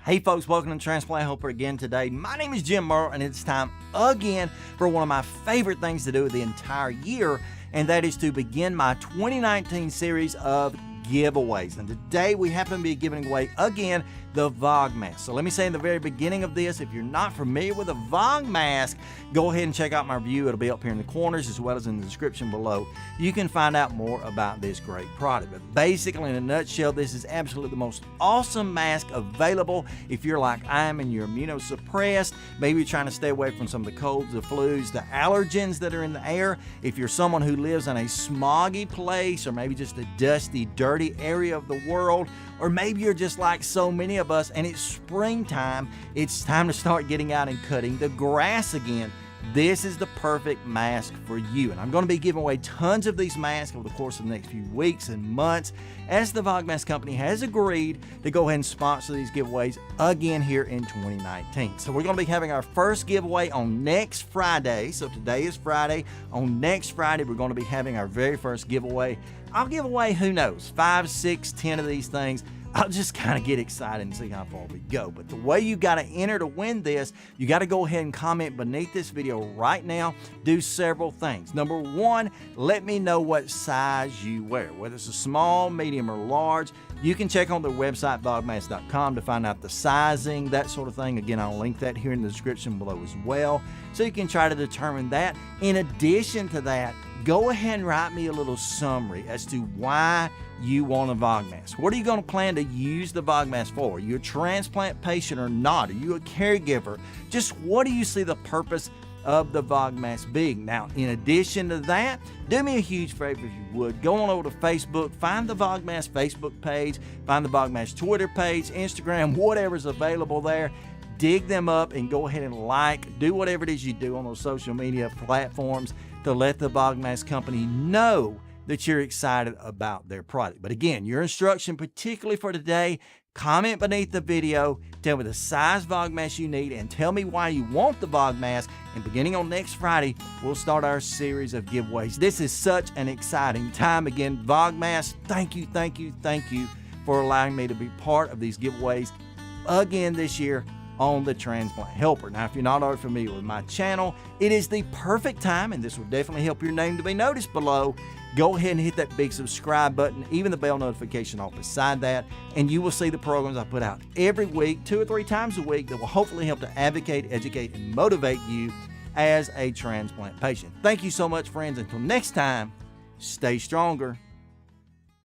Hey folks, welcome to Transplant Helper again today. My name is Jim Merle, and it's time again for one of my favorite things to do the entire year, and that is to begin my 2019 series of giveaways. And today we happen to be giving away again the VOGMASK. So let me say in the very beginning of this, if you're not familiar with a VOGMASK, go ahead and check out my review. It'll be up here in the corners as well as in the description below. You can find out more about this great product. But basically, in a nutshell, this is absolutely the most awesome mask available if you're like I am and you're immunosuppressed. Maybe you're trying to stay away from some of the colds, the flus, the allergens that are in the air. If you're someone who lives in a smoggy place, or maybe just a dusty, dirty area of the world, or maybe you're just like so many of us and it's springtime, it's time to start getting out and cutting the grass again. This is the perfect mask for you. And I'm going to be giving away tons of these masks over the course of the next few weeks and months, as the VOGMASK company has agreed to go ahead and sponsor these giveaways again here in 2019. So we're going to be having our first giveaway on next Friday. So today is Friday. On next Friday, we're going to be having our very first giveaway. I'll give away, who knows, 5, 6, 10 of these things. I'll just kind of get excited and see how far we go. But the way you got to enter to win this, you got to go ahead and comment beneath this video right now. Do several things. Number one, let me know what size you wear, whether it's a small, medium, or large. You can check on their website, VOGMASK.com, to find out the sizing, that sort of thing. Again, I'll link that here in the description below as well, so you can try to determine that. In addition to that, go ahead and write me a little summary as to why you want a VOGMASK. What are you going to plan to use the VOGMASK for? Are you a transplant patient or not? Are you a caregiver? Just what do you see the purpose of the VOGMASK being? Now, in addition to that, do me a huge favor if you would. Go on over to Facebook, find the VOGMASK Facebook page, find the VOGMASK Twitter page, Instagram, whatever's available there. Dig them up and go ahead and do whatever it is you do on those social media platforms to let the VOGMASK company know that you're excited about their product. But again, your instruction, particularly for today, comment beneath the video, tell me the size VOGMASK you need, and tell me why you want the VOGMASK. And beginning on next Friday, we'll start our series of giveaways. This is such an exciting time. Again, VOGMASK, thank you for allowing me to be part of these giveaways again this year on the Transplant Helper. Now, if you're not already familiar with my channel, it is the perfect time, and this will definitely help your name to be noticed below. Go ahead and hit that big subscribe button, even the bell notification off beside that, and you will see the programs I put out every week, 2 or 3 times a week, that will hopefully help to advocate, educate, and motivate you as a transplant patient. Thank you so much, friends. Until next time, stay stronger.